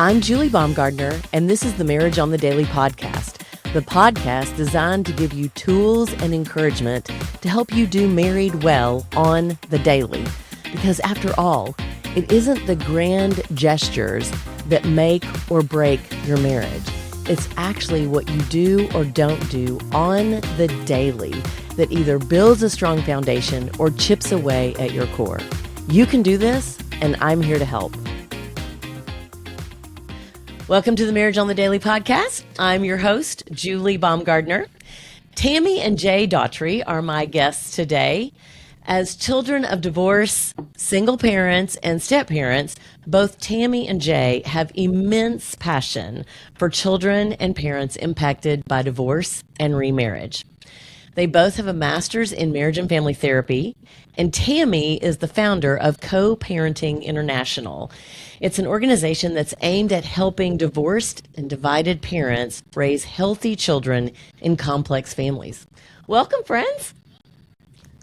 I'm Julie Baumgardner, and this is the Marriage on the Daily podcast, the podcast designed to give you tools and encouragement to help you do married well on the daily. Because after all, it isn't the grand gestures that make or break your marriage. It's actually what you do or don't do on the daily that either builds a strong foundation or chips away at your core. You can do this, and I'm here to help. Welcome to the Marriage on the Daily podcast. I'm your host, Julie Baumgardner. Tammy and Jay Daughtry are my guests today. As children of divorce, single parents, and step-parents, both Tammy and Jay have immense passion for children and parents impacted by divorce and remarriage. They both have a master's in marriage and family therapy, and Tammy is the founder of Co-Parenting International. It's an organization that's aimed at helping divorced and divided parents raise healthy children in complex families. Welcome, friends.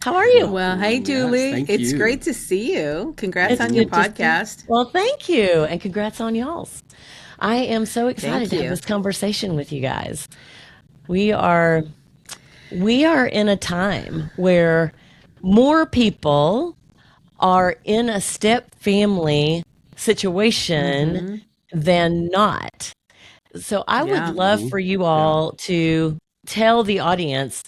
How are you? Well, hey, Julie. Yes, it's great to see you. Congrats on your podcast. Well, thank you. And congrats on y'all's. I am so excited to have this conversation with you guys. We are in a time where more people are in a step family situation than not. So I would love for you all to tell the audience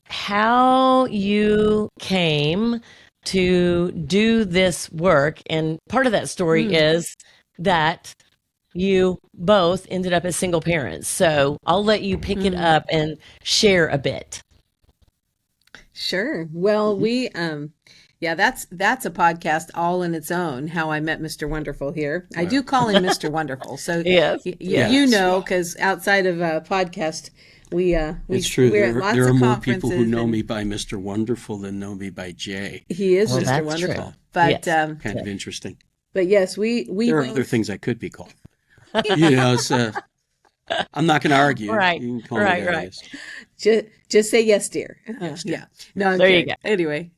how you came to do this work. And part of that story is that you both ended up as single parents. So I'll let you pick it up and share a bit. Sure. Well, that's a podcast all in its own, how I met Mr. Wonderful here. I do call him Mr. Wonderful. So yes. You know, because outside of a podcast, it's true. We're at lots there are of more conferences people who know me by Mr. Wonderful than know me by Jay. He is Mr. Wonderful. True. But kind of interesting. But yes, we there are other things I could be called. It's, I'm not going to argue. Right. You can call right. me Right. Just say yes, dear. Yes, dear. Yeah. No, I'm there kidding. you go. Anyway,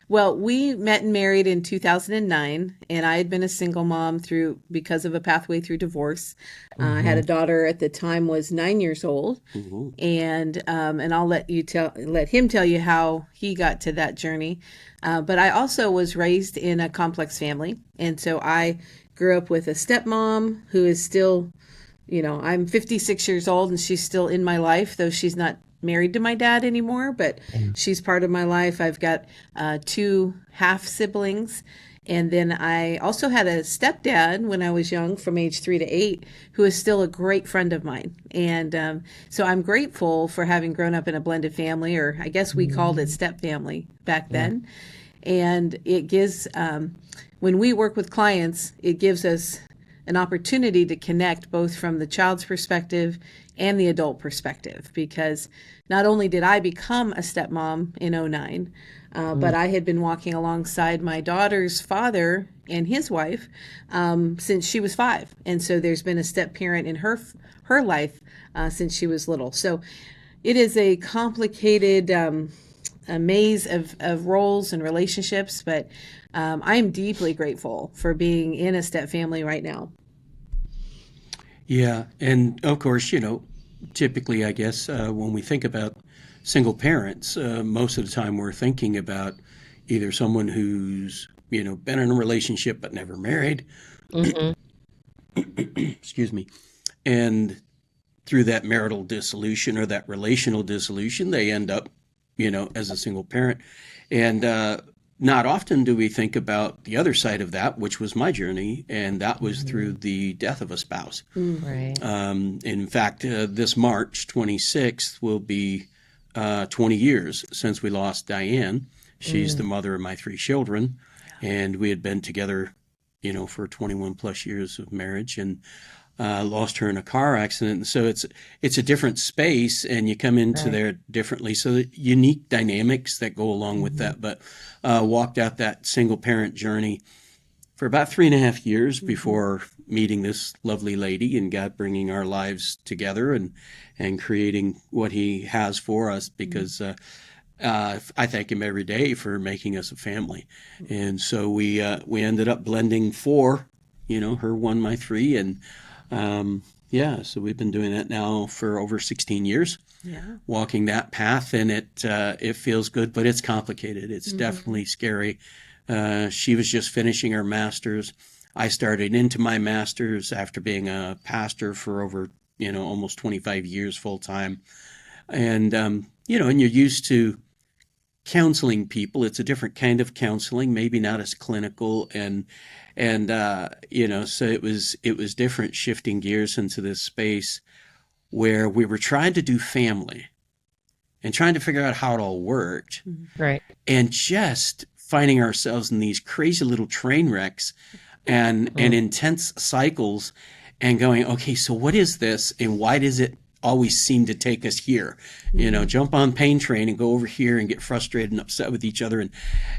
well, we met and married in 2009, and I had been a single mom because of a pathway through divorce. I had a daughter at the time was 9 years old, and I'll let him tell you how he got to that journey. But I also was raised in a complex family, and so I grew up with a stepmom who is still, I'm 56 years old, and she's still in my life, though she's not married to my dad anymore, but she's part of my life. I've got 2 half siblings. And then I also had a stepdad when I was young, from age 3 to 8, who is still a great friend of mine. And so I'm grateful for having grown up in a blended family, or I guess we called it step family back then. And it gives, when we work with clients, it gives us an opportunity to connect both from the child's perspective and the adult perspective, because not only did I become a stepmom in 2009, but I had been walking alongside my daughter's father and his wife since she was 5. And so there's been a step parent in her life since she was little. So it is a complicated a maze of roles and relationships, but I am deeply grateful for being in a step family right now. Yeah. And of course, typically, I guess, when we think about single parents, most of the time we're thinking about either someone who's, been in a relationship but never married. Excuse me. And through that marital dissolution or that relational dissolution, they end up, as a single parent. And not often do we think about the other side of that, which was my journey, and that was through the death of a spouse. Right. In fact, this March 26th will be 20 years since we lost Diane. She's the mother of my 3 children, and we had been together, for 21 plus years of marriage, and lost her in a car accident. And so it's a different space, and you come into there differently. So the unique dynamics that go along with that, but walked out that single parent journey for about 3.5 years before meeting this lovely lady and God bringing our lives together and creating what he has for us, because I thank him every day for making us a family. And so we ended up blending 4, her 1, my 3, and Yeah, so we've been doing that now for over 16 years, Yeah. walking that path, and it feels good, but it's complicated. It's definitely scary. She was just finishing her master's. I started into my master's after being a pastor for over, almost 25 years full time. And, and you're used to counseling people. It's a different kind of counseling, maybe not as clinical, so it was different, shifting gears into this space where we were trying to do family and trying to figure out how it all worked, Right. and just finding ourselves in these crazy little train wrecks and intense cycles, and going, okay, so what is this, and why does it always seem to take us here? Jump on pain train and go over here and get frustrated and upset with each other.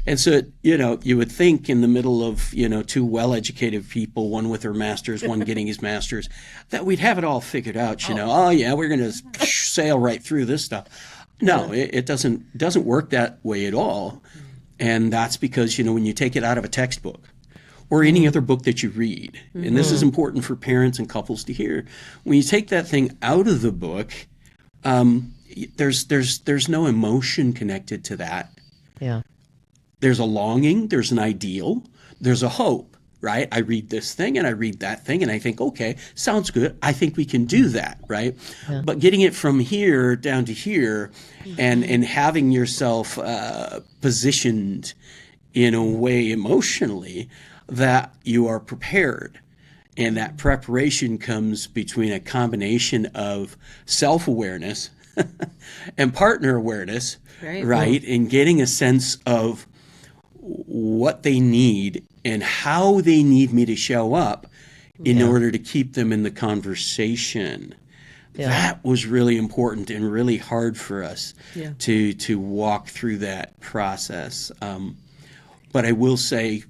And so, you would think in the middle of, two well-educated people, one with her master's, one getting his master's, that we'd have it all figured out, oh yeah, we're going to sail right through this stuff. No, it doesn't work that way at all. And that's because, when you take it out of a textbook or any other book that you read, and this is important for parents and couples to hear, when you take that thing out of the book, there's no emotion connected to that. Yeah. There's a longing, there's an ideal, there's a hope, right? I read this thing and I read that thing and I think, okay, sounds good. I think we can do that, right? Yeah. But getting it from here down to here, and having yourself positioned in a way emotionally that you are prepared. And that preparation comes between a combination of self-awareness and partner awareness, right? And getting a sense of what they need and how they need me to show up in order to keep them in the conversation. Yeah. That was really important and really hard for us to walk through that process. But I will say,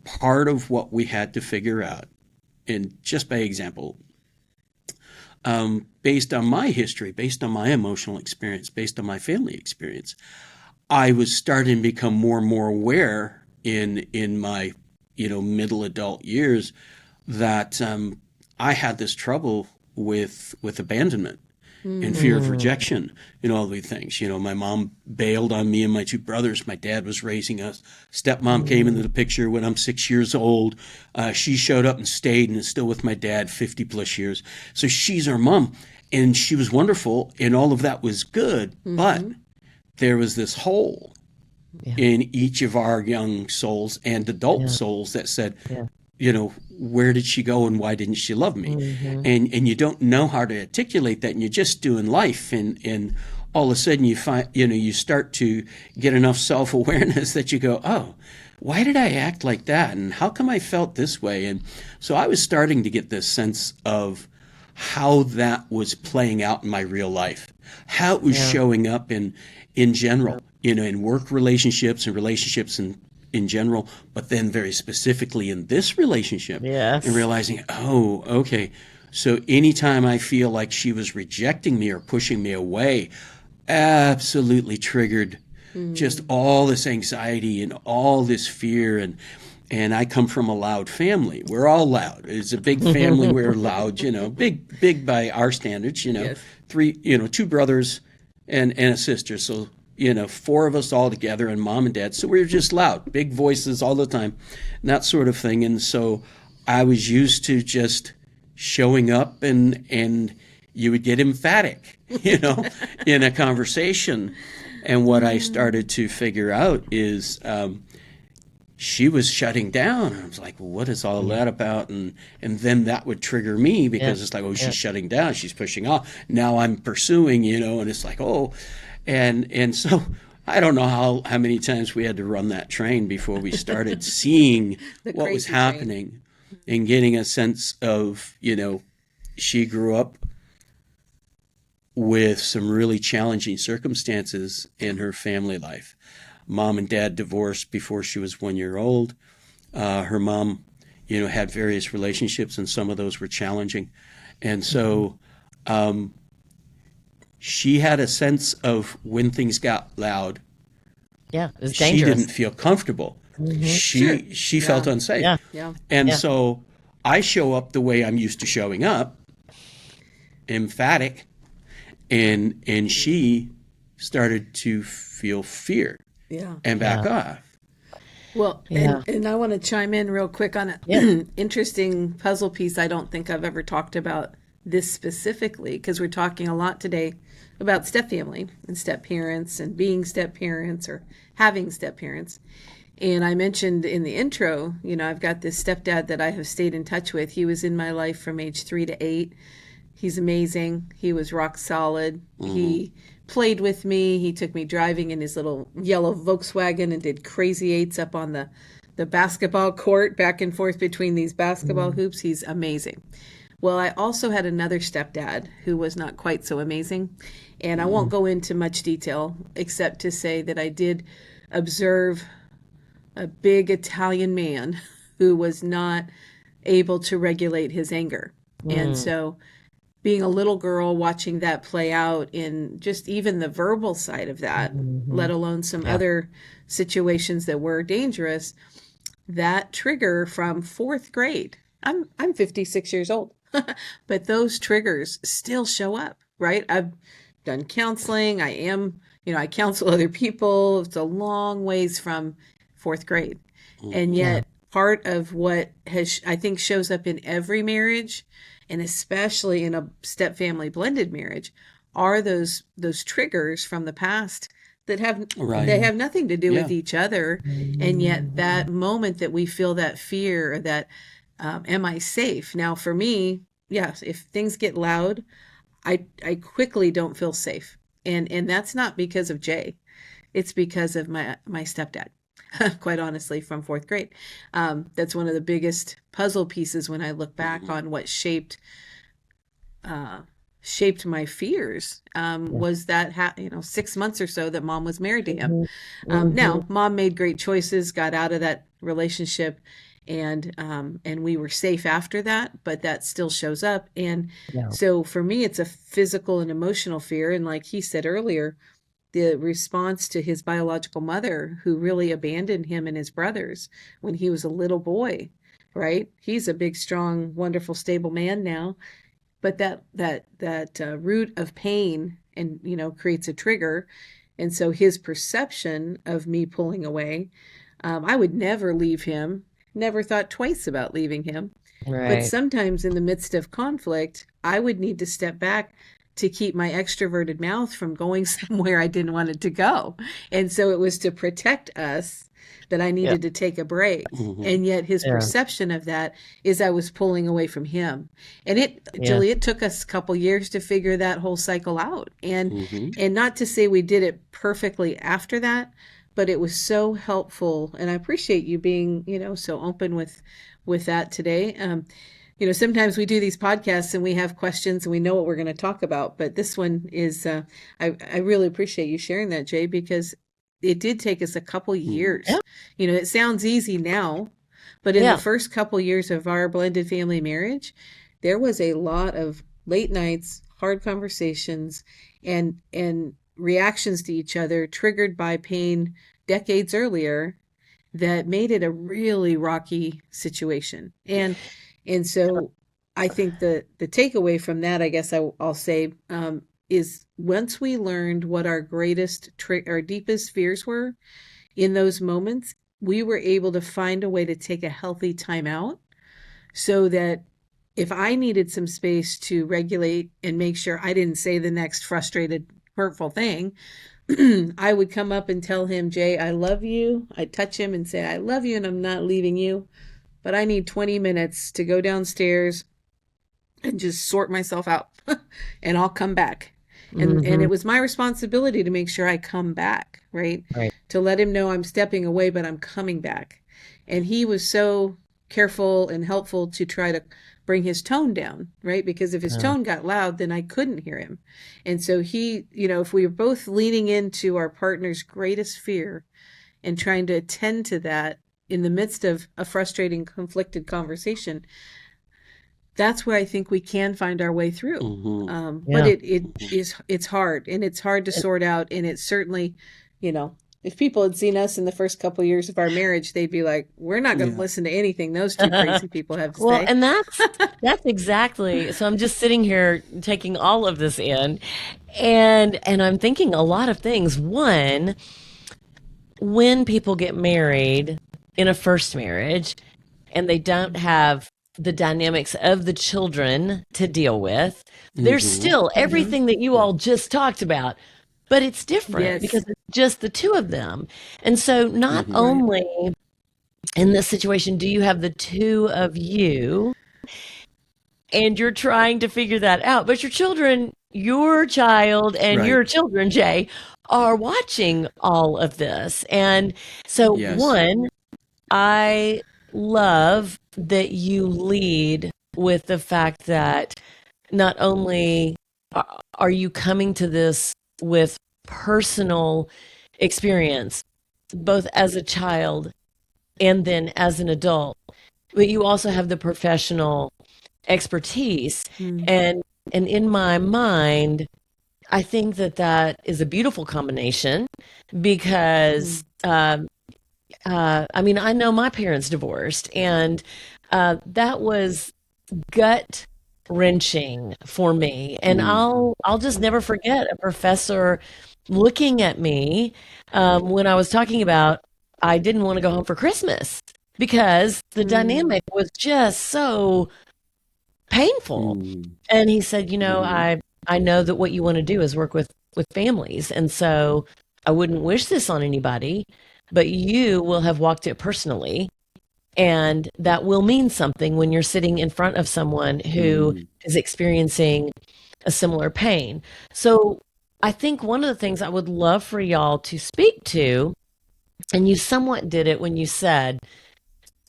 part of what we had to figure out, and just by example, based on my history, based on my emotional experience, based on my family experience, I was starting to become more and more aware in my, middle adult years that I had this trouble with abandonment and fear of rejection and all these things. My mom bailed on me and my two brothers. My dad was raising us. Stepmom came into the picture when I'm 6 years old. She showed up and stayed and is still with my dad 50 plus years. So she's our mom, and she was wonderful, and all of that was good. But there was this hole in each of our young souls and adult souls that said, where did she go and why didn't she love me? And you don't know how to articulate that, and you're just doing life, and all of a sudden you find, you start to get enough self-awareness that you go, oh, why did I act like that? And how come I felt this way? And so I was starting to get this sense of how that was playing out in my real life, how it was showing up in general, in work relationships and relationships in general, but then very specifically in this relationship. Yes. And realizing, oh, okay, so anytime I feel like she was rejecting me or pushing me away, absolutely triggered just all this anxiety and all this fear. And I come from a loud family. We're all loud. It's a big family. We're loud, big by our standards, two brothers and a sister. So, four of us all together, and mom and dad. So we were just loud, big voices all the time, and that sort of thing. And so I was used to just showing up, and you would get emphatic, in a conversation. And what I started to figure out is she was shutting down. I was like, well, what is all that about? And then that would trigger me because it's like, oh, she's shutting down. She's pushing off. Now I'm pursuing, and it's like, oh. And so I don't know how many times we had to run that train before we started seeing what was happening and getting a sense of, she grew up with some really challenging circumstances in her family life. Mom and dad divorced before she was 1 year old. Her mom, had various relationships, and some of those were challenging. And so she had a sense of when things got loud. Yeah, it was dangerous. She didn't feel comfortable. She felt unsafe. Yeah. And so I show up the way I'm used to showing up, emphatic, and she started to feel fear Yeah. and back off. Well, Yeah. and I want to chime in real quick on Yeah. an interesting puzzle piece. I don't think I've ever talked about this specifically because we're talking a lot today about stepfamily and step-parents and being step-parents or having step-parents. And I mentioned in the intro, I've got this stepdad that I have stayed in touch with. He was in my life from age 3 to 8. He's amazing. He was rock solid. He played with me. He took me driving in his little yellow Volkswagen and did crazy eights up on the basketball court, back and forth between these basketball hoops. He's amazing. Well, I also had another stepdad who was not quite so amazing. And I won't go into much detail except to say that I did observe a big Italian man who was not able to regulate his anger. And so being a little girl watching that play out in just even the verbal side of that, let alone some other situations that were dangerous, that trigger from 4th grade. I'm 56 years old, but those triggers still show up, right? I've done counseling. I counsel other people. It's a long ways from 4th grade. And yet part of what I think shows up in every marriage, and especially in a step-family blended marriage, are those triggers from the past that have nothing to do with each other. And yet that moment that we feel that fear, or that am I safe? Now for me, yes, if things get loud, I quickly don't feel safe. And that's not because of Jay. It's because of my stepdad. Quite honestly, from 4th grade. That's one of the biggest puzzle pieces when I look back on what shaped my fears, was that 6 months or so that Mom was married to him. Now, Mom made great choices, got out of that relationship, and we were safe after that, but that still shows up. And so for me, it's a physical and emotional fear. And like he said earlier, the response to his biological mother, who really abandoned him and his brothers when he was a little boy, right? He's a big, strong, wonderful, stable man now. But that root of pain and, creates a trigger. And so his perception of me pulling away, I would never leave him, never thought twice about leaving him. Right. But sometimes in the midst of conflict, I would need to step back to keep my extroverted mouth from going somewhere I didn't want it to go. And so it was to protect us that I needed to take a break. And yet his perception of that is I was pulling away from him. And Julie, it took us a couple years to figure that whole cycle out. And not to say we did it perfectly after that, but it was so helpful. And I appreciate you being, so open with that today. Sometimes we do these podcasts and we have questions and we know what we're going to talk about, but this one is, I really appreciate you sharing that, Jay, because it did take us a couple years. It sounds easy now, but in the first couple years of our blended family marriage, there was a lot of late nights, hard conversations, and reactions to each other triggered by pain decades earlier that made it a really rocky situation. And so I think the takeaway from that, I guess I'll say, is once we learned what our our deepest fears were in those moments, we were able to find a way to take a healthy time out so that if I needed some space to regulate and make sure I didn't say the next frustrated, hurtful thing, I would come up and tell him, Jay, I love you. I'd touch him and say, I love you and I'm not leaving you. But I need 20 minutes to go downstairs and just sort myself out and I'll come back. And it was my responsibility to make sure I come back, right? To let him know I'm stepping away, but I'm coming back. And he was so careful and helpful to try to bring his tone down, right? Because if his tone got loud, then I couldn't hear him. And so he, if we were both leaning into our partner's greatest fear and trying to attend to that, in the midst of a frustrating, conflicted conversation, that's where I think we can find our way through. But it's hard, and it's hard to sort out. And it's certainly, if people had seen us in the first couple of years of our marriage, they'd be like, we're not going to listen to anything those two crazy people have to Well, say. and that's exactly. So I'm just sitting here taking all of this in, and I'm thinking a lot of things. One, when people get married in a first marriage and they don't have the dynamics of the children to deal with, there's still everything that you all just talked about, but it's different Yes. because it's just the two of them. And so not only in this situation do you have the two of you and you're trying to figure that out, but your children, your child and Right. your children, Jay, are watching all of this. And so, Yes. one, I love that you lead with the fact that not only are you coming to this with personal experience, both as a child and then as an adult, but you also have the professional expertise. And in my mind, I think that that is a beautiful combination because I mean, I know my parents divorced, and that was gut wrenching for me. And I'll just never forget a professor looking at me when I was talking about I didn't want to go home for Christmas because the dynamic was just so painful. And he said, you know, I know that what you want to do is work with families, and so I wouldn't wish this on anybody, but you will have walked it personally, and that will mean something when you're sitting in front of someone who is experiencing a similar pain. So I think one of the things I would love for y'all to speak to, and you somewhat did it when you said,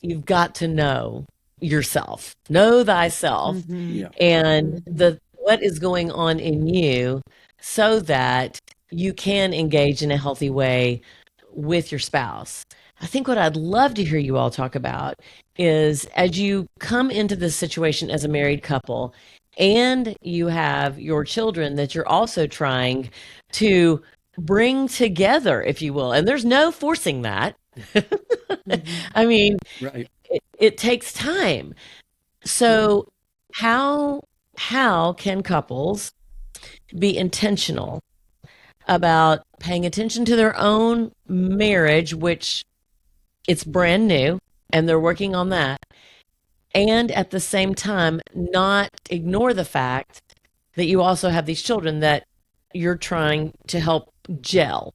you've got to know yourself, know thyself, Yeah. and the what is going on in you so that you can engage in a healthy way with your spouse. I think what I'd love to hear you all talk about is as you come into this situation as a married couple and you have your children that you're also trying to bring together, if you will, and there's no forcing that. I mean, Right. it takes time. So how can couples be intentional about paying attention to their own marriage, which it's brand new and they're working on that, and at the same time not ignore the fact that you also have these children that you're trying to help gel?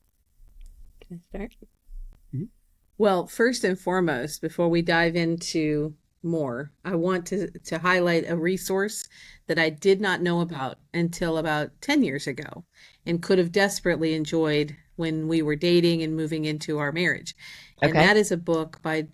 Well, first and foremost, before we dive into more, I want to highlight a resource that I did not know about until about 10 years ago and could have desperately enjoyed when we were dating and moving into our marriage. And Okay. that is a book by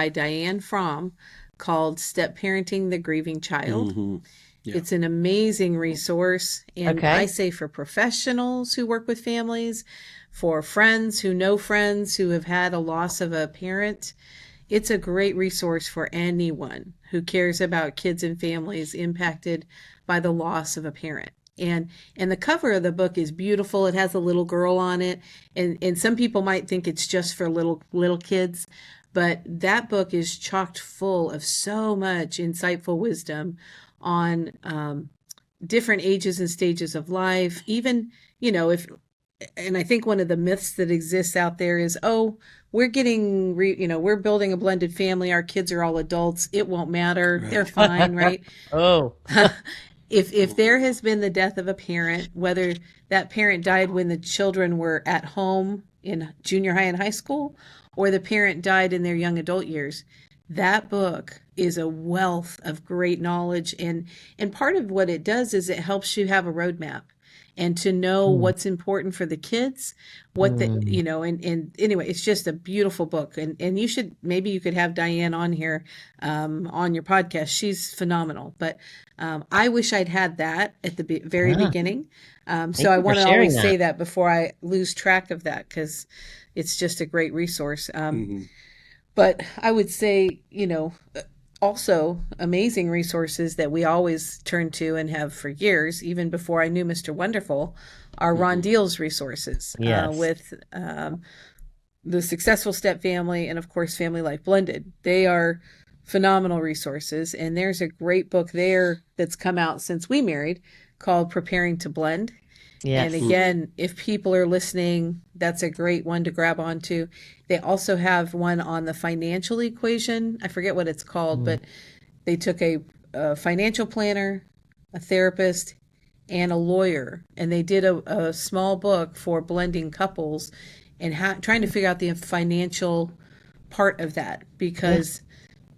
Diane Fromm called Step Parenting the Grieving Child. Yeah. It's an amazing resource. And Okay. I say for professionals who work with families, for friends who know friends who have had a loss of a parent, it's a great resource for anyone who cares about kids and families impacted by the loss of a parent. And the cover of the book is beautiful. It has a little girl on it. And some people might think it's just for little kids, but that book is chocked full of so much insightful wisdom on different ages and stages of life. Even, and I think one of the myths that exists out there is, oh, we're getting, we're building a blended family. Our kids are all adults. It won't matter. Right. They're fine, right? Oh, If there has been the death of a parent, whether that parent died when the children were at home in junior high and high school, or the parent died in their young adult years, that book is a wealth of great knowledge. And part of what it does is it helps you have a roadmap and to know what's important for the kids, what the, and anyway, it's just a beautiful book. And maybe you could have Diane on here, on your podcast. She's phenomenal, but, I wish I'd had that at the very beginning. So I you for want to sharing always that. say that before I lose track of that, because it's just a great resource. But I would say, also amazing resources that we always turn to and have for years, even before I knew Mr. Wonderful, are Ron Deal's resources Yes. with the Successful Step Family, and of course, Family Life Blended. They are phenomenal resources. And there's a great book there that's come out since we married called Preparing to Blend. And Yes. again, if people are listening, that's a great one to grab onto. They also have one on the financial equation. I forget what it's called, but they took a financial planner, a therapist, and a lawyer, and they did a small book for blending couples and trying to figure out the financial part of that, because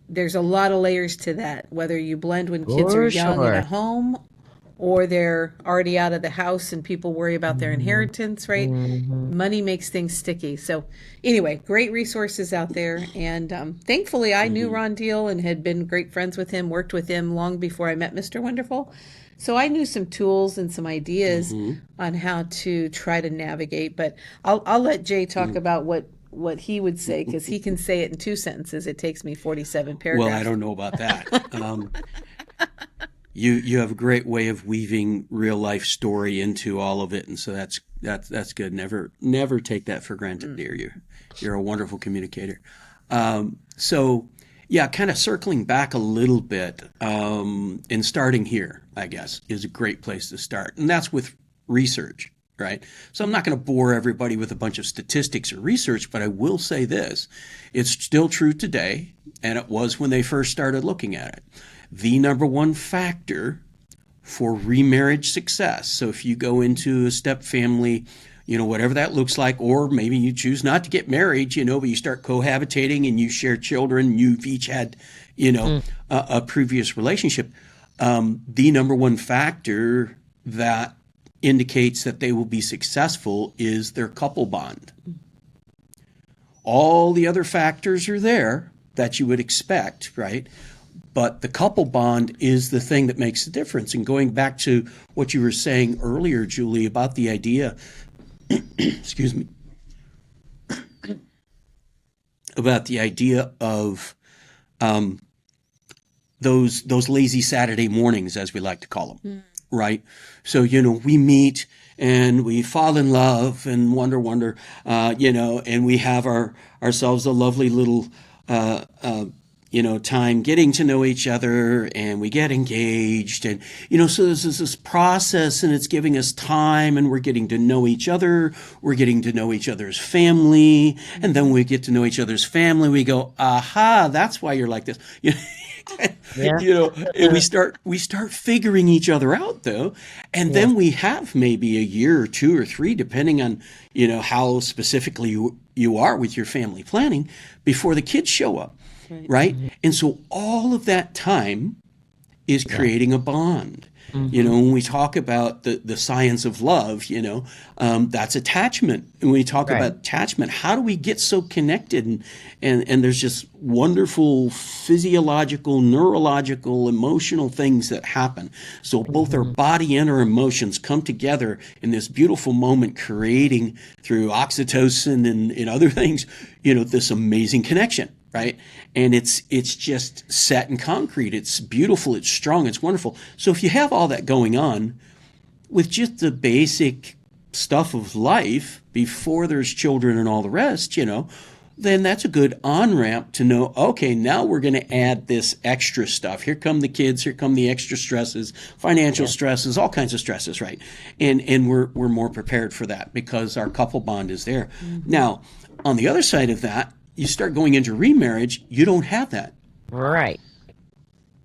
there's a lot of layers to that, whether you blend when kids are For young and sure. at home, or they're already out of the house and people worry about their inheritance, right? Money makes things sticky. So anyway, great resources out there. And thankfully, I knew Ron Deal and had been great friends with him, worked with him long before I met Mr. Wonderful. So I knew some tools and some ideas on how to try to navigate. But I'll let Jay talk about what he would say, because he can say it in 2 sentences. It takes me 47 paragraphs. Well, I don't know about that. You have a great way of weaving real life story into all of it, and so that's good. Never take that for granted, dear. You're a wonderful communicator. So yeah, kind of circling back a little bit, and starting here, I guess, is a great place to start, and that's with research, right? So I'm not going to bore everybody with a bunch of statistics or research, but I will say this: it's still true today, and it was when they first started looking at it. The number one factor for remarriage success. So if you go into a step family, whatever that looks like, or maybe you choose not to get married, but you start cohabitating and you share children, you've each had, a previous relationship. The number one factor that indicates that they will be successful is their couple bond. All the other factors are there that you would expect, right? But the couple bond is the thing that makes the difference. And going back to what you were saying earlier, Julie, about the idea, excuse me, about the idea of those lazy Saturday mornings, as we like to call them, right? So, we meet and we fall in love and wonder, and we have ourselves a lovely little time getting to know each other, and we get engaged, and so this is this process, and it's giving us time, and we're getting to know each other, we're getting to know each other's family, and then we get to know each other's family, we go, aha, that's why you're like this. Yeah. And we start figuring each other out, though, and then we have maybe a year or 2 or 3, depending on how specifically you are with your family planning, before the kids show up. Right. And so all of that time is creating a bond. When we talk about the science of love, that's attachment. And when we talk about attachment, how do we get so connected? And there's just wonderful physiological, neurological, emotional things that happen. So both our body and our emotions come together in this beautiful moment, creating through oxytocin and other things, this amazing connection. Right. And it's just set in concrete. It's beautiful. It's strong. It's wonderful. So if you have all that going on with just the basic stuff of life before there's children and all the rest, then that's a good on-ramp to know, okay, now we're going to add this extra stuff. Here come the kids. Here come the extra stresses, financial stresses, all kinds of stresses. Right. And we're more prepared for that because our couple bond is there. Now, on the other side of that, you start going into remarriage, you don't have that. Right.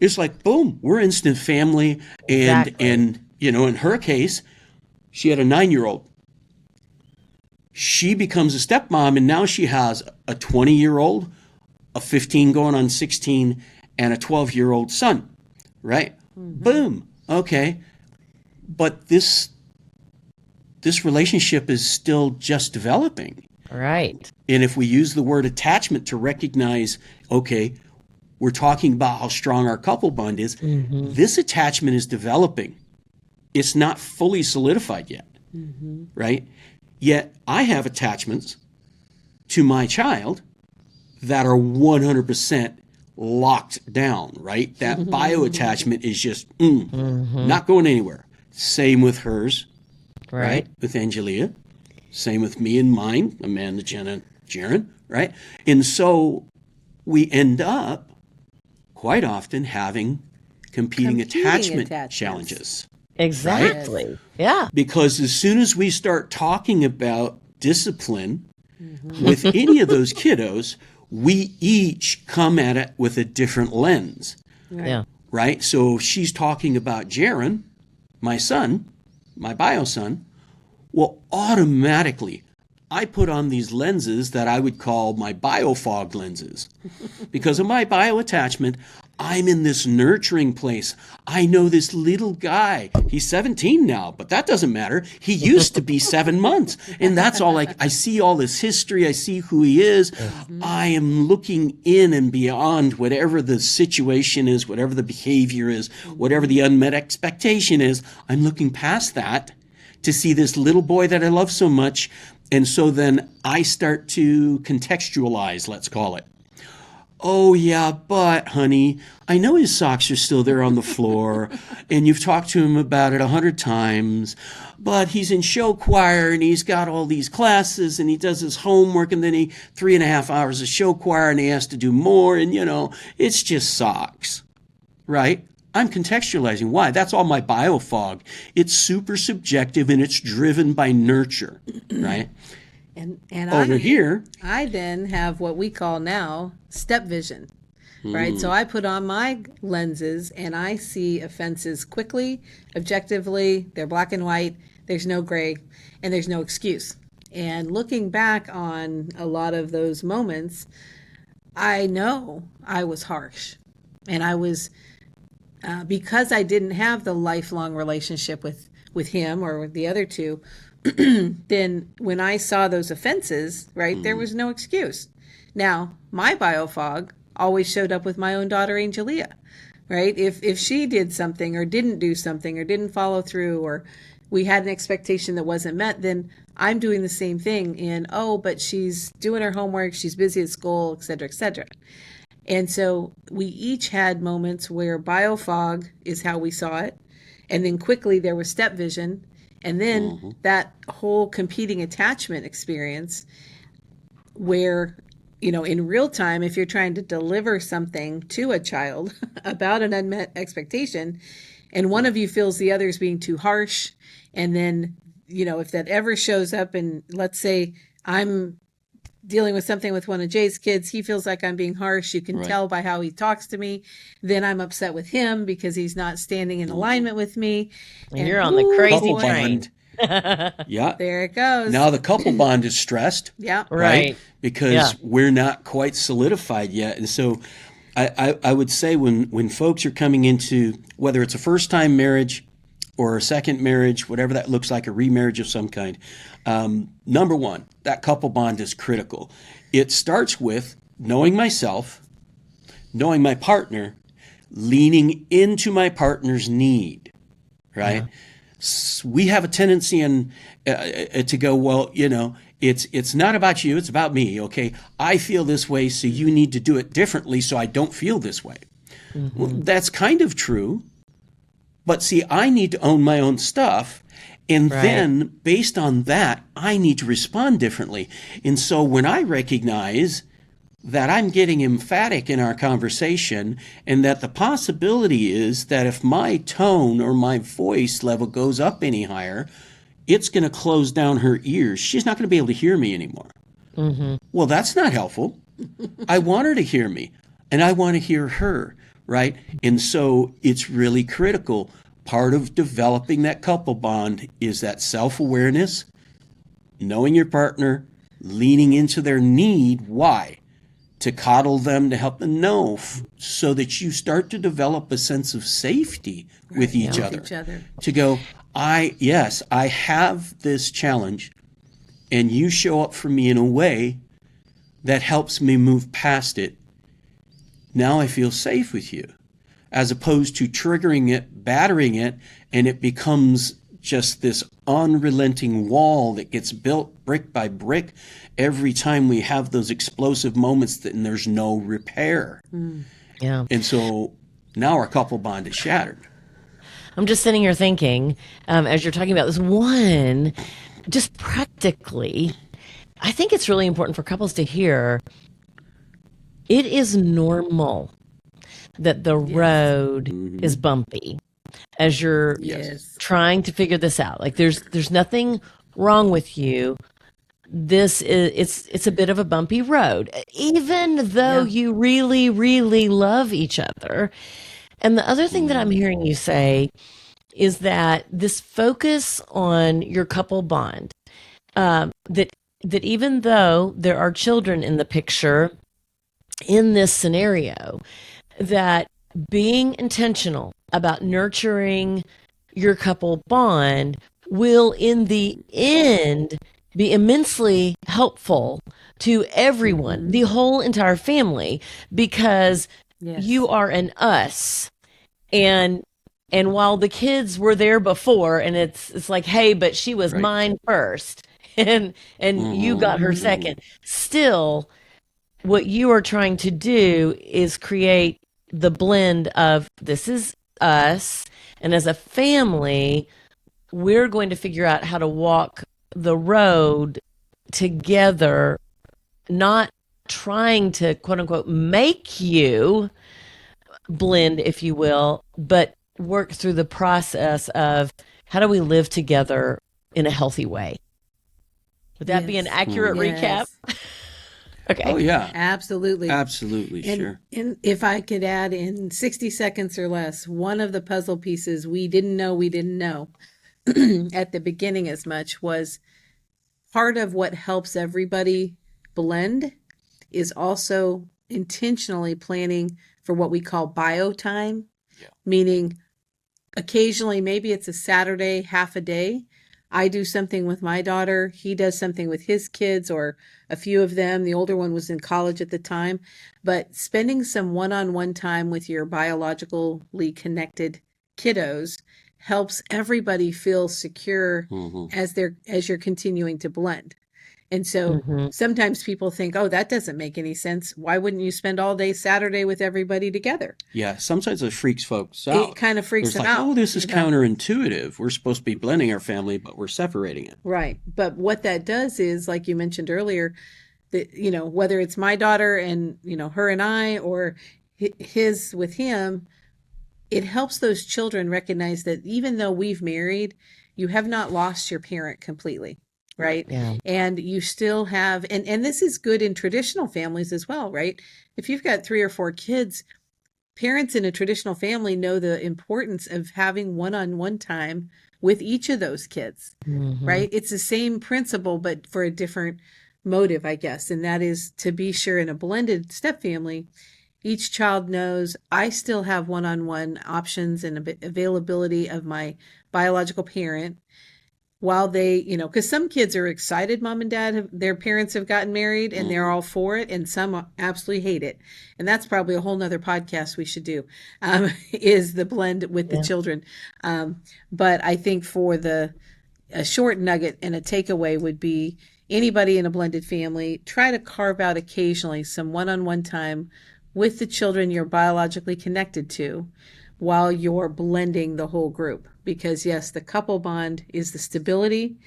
It's like, boom, we're instant family. And, Exactly. and in her case, she had a 9-year-old. She becomes a stepmom, and now she has a 20-year-old, a 15 going on 16, and a 12-year-old son, right? Boom. Okay. But this relationship is still just developing. Right. And if we use the word attachment to recognize, okay, we're talking about how strong our couple bond is, this attachment is developing. It's not fully solidified yet, right? Yet I have attachments to my child that are 100% locked down, right? That bio attachment is just not going anywhere. Same with hers, right? With Angelia. Same with me and mine, Amanda, Jenna, Jaron, right? And so we end up quite often having competing attachment challenges. Exactly. Right? Yeah. Because as soon as we start talking about discipline with any of those kiddos, we each come at it with a different lens. Yeah. Right? So if she's talking about Jaron, my son, my bio son, well, automatically I put on these lenses that I would call my biofog lenses. Because of my bioattachment, I'm in this nurturing place. I know this little guy. He's 17 now, but that doesn't matter. He used to be 7 months. And that's all I see all this history. I see who he is. I am looking in and beyond whatever the situation is, whatever the behavior is, whatever the unmet expectation is. I'm looking past that to see this little boy that I love so much. And so then I start to contextualize, let's call it. Oh, yeah, but, honey, I know his socks are still there on the floor, and you've talked to him about it 100 times, but he's in show choir, and he's got all these classes, and he does his homework, and then 3.5 hours of show choir, and he has to do more, and, it's just socks, right? I'm contextualizing. Why? That's all my biofog. It's super subjective, and it's driven by nurture, right? And over here, I then have what we call now step vision, right? So I put on my lenses and I see offenses quickly, objectively. They're black and white. There's no gray, and there's no excuse. And looking back on a lot of those moments, I know I was harsh, and I was because I didn't have the lifelong relationship with him or with the other two. Then when I saw those offenses, right, there was no excuse. Now, my biofog always showed up with my own daughter, Angelia, right? If she did something or didn't do something or didn't follow through, or we had an expectation that wasn't met, then I'm doing the same thing. And, but she's doing her homework, she's busy at school, et cetera, et cetera. And so we each had moments where biofog is how we saw it. And then quickly there was step vision. And then that whole competing attachment experience where, in real time, if you're trying to deliver something to a child about an unmet expectation, and one of you feels the other is being too harsh, and then, if that ever shows up, and let's say I'm dealing with something with one of Jay's kids, he feels like I'm being harsh. You can tell by how he talks to me. Then I'm upset with him because he's not standing in alignment with me. And you're on the crazy train. Yeah. There it goes. Now the couple bond is stressed. Yeah. Right. Because we're not quite solidified yet. And so I would say when folks are coming into, whether it's a first-time marriage or a second marriage, whatever that looks like, a remarriage of some kind, number one, that couple bond is critical. It starts with knowing myself, knowing my partner, leaning into my partner's need, right? We have a tendency to go, well, it's not about you, it's about me, okay? I feel this way, so you need to do it differently so I don't feel this way. Well, that's kind of true, but see, I need to own my own stuff. And then based on that, I need to respond differently. And so when I recognize that I'm getting emphatic in our conversation, and that the possibility is that if my tone or my voice level goes up any higher, it's going to close down her ears. She's not going to be able to hear me anymore. Well, that's not helpful. I want her to hear me, and I want to hear her, right? And so it's really critical. Part of developing that couple bond is that self-awareness, knowing your partner, leaning into their need. Why? To coddle them, to help them know, so that you start to develop a sense of safety with each other. To go, I have this challenge, and you show up for me in a way that helps me move past it. Now I feel safe with you. As opposed to triggering it, battering it, and it becomes just this unrelenting wall that gets built brick by brick every time we have those explosive moments and there's no repair. Yeah. And so now our couple bond is shattered. I'm just sitting here thinking, as you're talking about this, one, just practically, I think it's really important for couples to hear it is normal that the road is bumpy as you're Yes. trying to figure this out. Like there's nothing wrong with you. This is it's a bit of a bumpy road, even though you really, really love each other. And the other thing that I'm hearing you say is that this focus on your couple bond, that even though there are children in the picture in this scenario, that being intentional about nurturing your couple bond will in the end be immensely helpful to everyone, the whole entire family, because you are an us. And while the kids were there before, and it's like, hey, but she was mine first, and you got her second. Still, what you are trying to do is create the blend of this is us, and as a family, we're going to figure out how to walk the road together, not trying to quote unquote make you blend, if you will, but work through the process of how do we live together in a healthy way. Would that be an accurate recap? Okay. Oh, yeah. Absolutely. Absolutely, sure. And if I could add in 60 seconds or less, one of the puzzle pieces we didn't know at the beginning as much was part of what helps everybody blend is also intentionally planning for what we call bio time, meaning occasionally, maybe it's a Saturday, half a day. I do something with my daughter. He does something with his kids, or a few of them. The older one was in college at the time. But spending some one-on-one time with your biologically connected kiddos helps everybody feel secure as you're continuing to blend. And so sometimes people think, oh, that doesn't make any sense. Why wouldn't you spend all day Saturday with everybody together? Yeah, sometimes it freaks folks out. It kind of freaks them like, out. oh, this is counterintuitive. We're supposed to be blending our family, but we're separating it. Right. But what that does is, like you mentioned earlier, that, whether it's my daughter and, her and I, or his with him, it helps those children recognize that even though we've married, you have not lost your parent completely. Right. Yeah. And you still have, and this is good in traditional families as well, right? If you've got 3 or 4 kids, parents in a traditional family know the importance of having one-on-one time with each of those kids, right? It's the same principle, but for a different motive, I guess. And that is to be sure in a blended step family, each child knows I still have one-on-one options and availability of my biological parent. While they, because some kids are excited, mom and dad, their parents have gotten married and they're all for it, and some absolutely hate it. And that's probably a whole nother podcast we should do, is the blend with the children. But I think for a short nugget and a takeaway would be anybody in a blended family, try to carve out occasionally some one-on-one time with the children you're biologically connected to while you're blending the whole group. Because yes, the couple bond is the stability,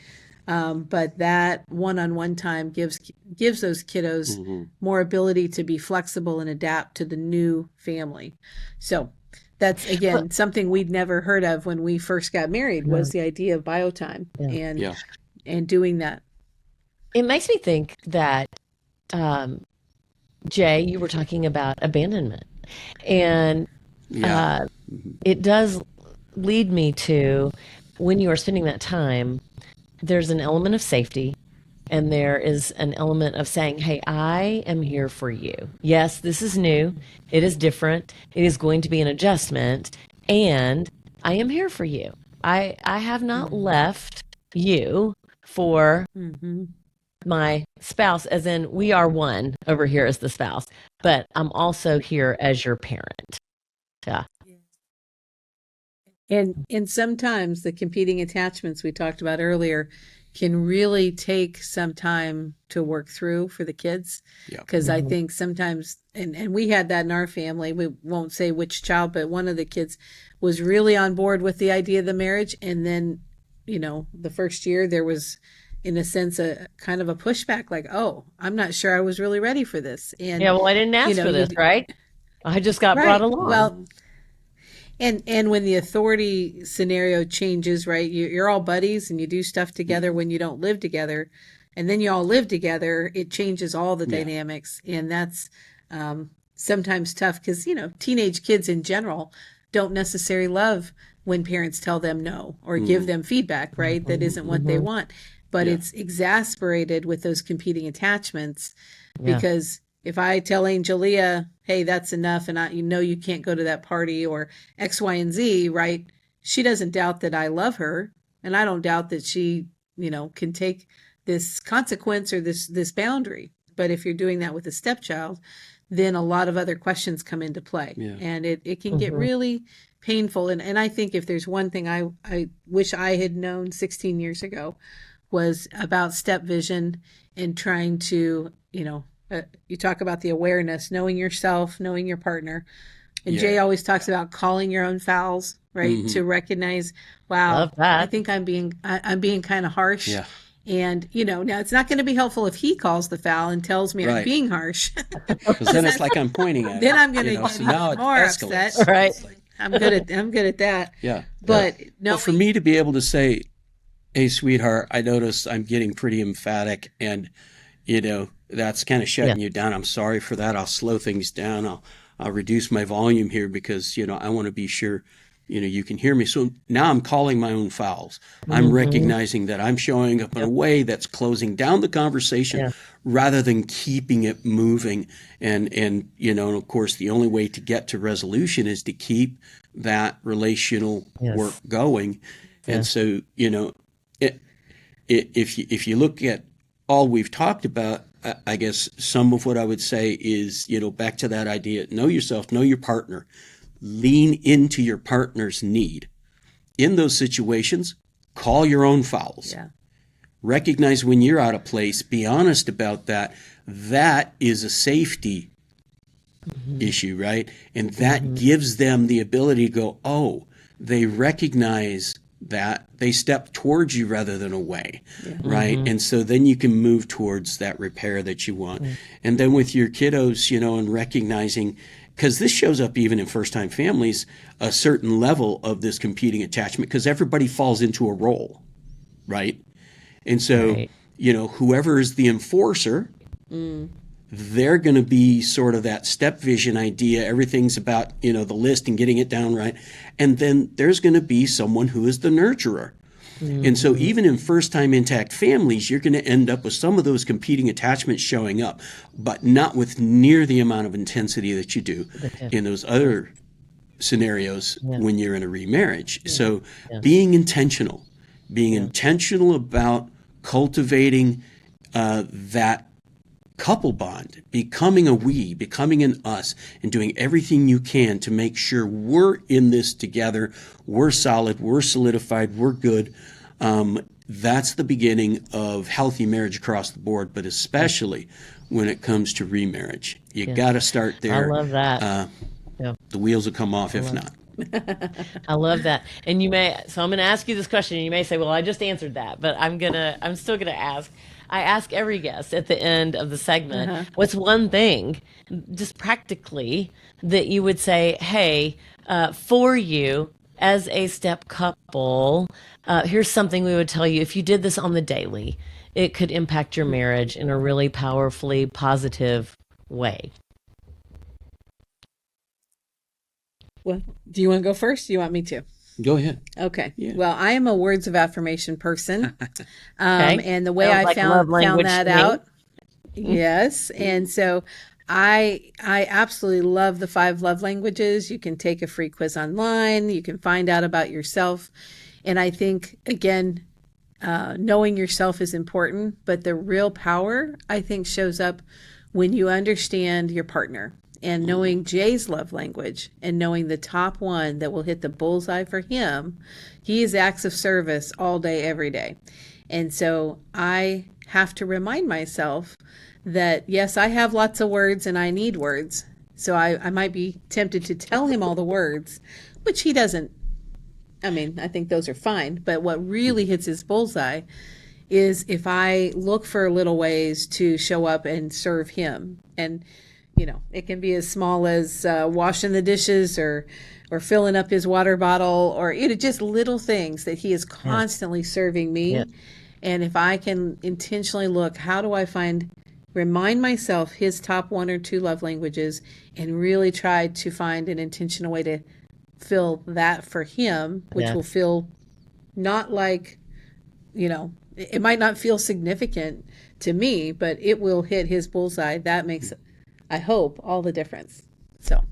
but that one-on-one time gives those kiddos more ability to be flexible and adapt to the new family. So that's, again, something we'd never heard of when we first got married, was the idea of bio time and doing that. It makes me think that, Jay, you were talking about abandonment, and it does lead me to, when you are spending that time, there's an element of safety, and there is an element of saying, hey, I am here for you. Yes, this is new. It is different. It is going to be an adjustment, and I am here for you. I have not left you for my spouse, as in we are one over here as the spouse, but I'm also here as your parent. Yeah. And sometimes the competing attachments we talked about earlier can really take some time to work through for the kids. Because I think sometimes, and we had that in our family, we won't say which child, but one of the kids was really on board with the idea of the marriage. And then, the first year there was in a sense, a kind of a pushback, like, oh, I'm not sure I was really ready for this. And, Yeah, well, I didn't ask for this, right? I just got brought right. along. Well, and when the authority scenario changes, right, you're all buddies and you do stuff together when you don't live together. And then you all live together, it changes all the dynamics. And that's sometimes tough because, teenage kids in general don't necessarily love when parents tell them no or give them feedback, right? That isn't what they want. But it's exasperated with those competing attachments because if I tell Angelia, hey, that's enough, and you can't go to that party or X, Y, and Z, right? She doesn't doubt that I love her, and I don't doubt that she, can take this consequence or this boundary. But if you're doing that with a stepchild, then a lot of other questions come into play, and it can get really painful. And I think if there's one thing I wish I had known 16 years ago was about step vision and trying to, you talk about the awareness, knowing yourself, knowing your partner. And Jay always talks about calling your own fouls, right? To recognize, wow, Love that. I think I'm being kind of harsh. Yeah. And, now it's not going to be helpful if he calls the foul and tells me I'm being harsh. Because then it's like I'm pointing at Then it, I'm going to so get now it more escalates. upset. Right. I'm good at that. Yeah. But no, Well, for me to be able to say, hey, sweetheart, I notice I'm getting pretty emphatic and, that's kind of shutting you down. I'm sorry for that. I'll slow things down. I'll reduce my volume here because, I want to be sure, you can hear me. So now I'm calling my own fouls. I'm recognizing that I'm showing up in a way that's closing down the conversation rather than keeping it moving. And of course, the only way to get to resolution is to keep that relational work going. And so, if you look at all we've talked about, I guess some of what I would say is, back to that idea, know yourself, know your partner, lean into your partner's need. In those situations, call your own fouls. yeah, Recognize when you're out of place, be honest about that. That is a safety issue, right? And that gives them the ability to go, oh, they recognize that they step towards you rather than away, right? And so then you can move towards that repair that you want. And then with your kiddos, and recognizing, because this shows up even in first-time families, a certain level of this competing attachment, because everybody falls into a role, right? And so, whoever is the enforcer, they're going to be sort of that step vision idea. Everything's about, the list and getting it down right. And then there's going to be someone who is the nurturer. And so even in first-time intact families, you're going to end up with some of those competing attachments showing up, but not with near the amount of intensity that you do in those other scenarios when you're in a remarriage. So being intentional about cultivating that couple bond, becoming a we, becoming an us, and doing everything you can to make sure we're in this together, we're solid, we're solidified, we're good. That's the beginning of healthy marriage across the board, but especially when it comes to remarriage. You got to start there. I love that. The wheels will come off if not. I love that. And so I'm going to ask you this question, and you may say, well, I just answered that, but I'm still going to ask. I ask every guest at the end of the segment, what's one thing, just practically, that you would say, hey, for you as a step couple, here's something we would tell you. If you did this on the daily, it could impact your marriage in a really powerfully positive way. well, do you want to go first? Do you want me to? Go ahead. Okay. Yeah. Well, I am a words of affirmation person. Okay. And the way Sounds I like love found language that to me. out. Yes. And so I absolutely love the 5 love languages. You can take a free quiz online. You can find out about yourself. And I think, again, knowing yourself is important, but the real power, I think, shows up when you understand your partner. And knowing Jay's love language and knowing the top one that will hit the bullseye for him, he is acts of service all day, every day. And so I have to remind myself that, yes, I have lots of words and I need words. So I might be tempted to tell him all the words, which he doesn't. I mean, I think those are fine. But what really hits his bullseye is if I look for little ways to show up and serve him. And, it can be as small as washing the dishes or filling up his water bottle, or just little things that he is constantly serving me. Yeah. And if I can intentionally look, how do I remind myself his top 1 or 2 love languages, and really try to find an intentional way to fill that for him, which will feel not like, it might not feel significant to me, but it will hit his bullseye. That makes, I hope, all the difference. So.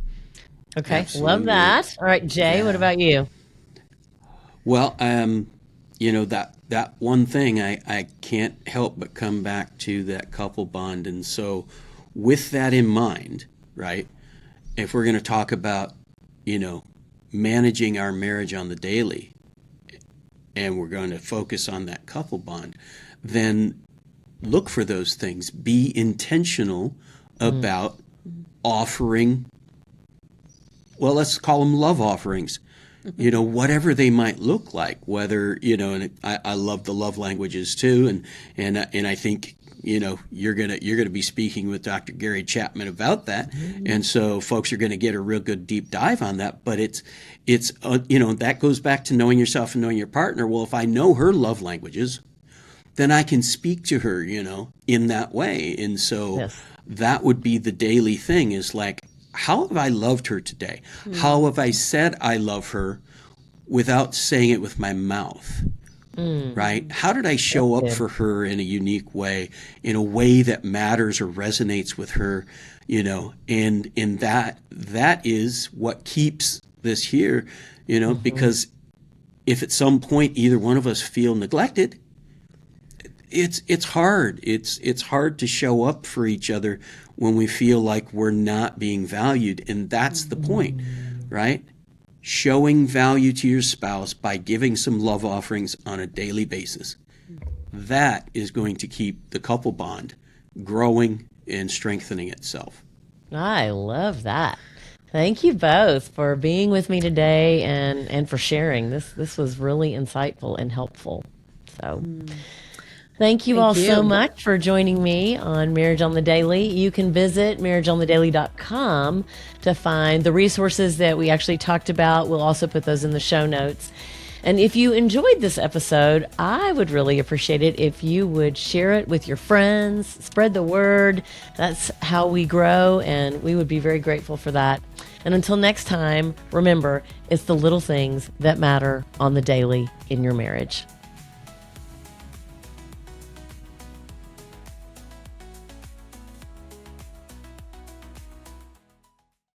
Okay. Absolutely. Love that. All right, Jay, what about you? Well, that one thing, I can't help but come back to that couple bond. And so with that in mind, right, if we're going to talk about, managing our marriage on the daily, and we're going to focus on that couple bond, then look for those things. Be intentional about offering, well, let's call them love offerings. Whatever they might look like, whether, and I love the love languages too. And I think, you're going to be speaking with Dr. Gary Chapman about that. And so folks are going to get a real good deep dive on that, but it's that goes back to knowing yourself and knowing your partner. Well, if I know her love languages, then I can speak to her, in that way. And so that would be the daily thing, is like, how have I loved her today? How have I said I love her without saying it with my mouth? Right? How did I show up for her in a unique way, in a way that matters or resonates with her? And in that is what keeps this here, because if at some point either one of us feel neglected, it's hard. It's hard to show up for each other when we feel like we're not being valued. And that's the point, right? Showing value to your spouse by giving some love offerings on a daily basis. That is going to keep the couple bond growing and strengthening itself. I love that. Thank you both for being with me today and for sharing. This was really insightful and helpful. So thank you all so much for joining me on Marriage on the Daily. You can visit marriageonthedaily.com to find the resources that we actually talked about. We'll also put those in the show notes. And if you enjoyed this episode, I would really appreciate it if you would share it with your friends, spread the word. That's how we grow, and we would be very grateful for that. And until next time, remember, it's the little things that matter on the daily in your marriage.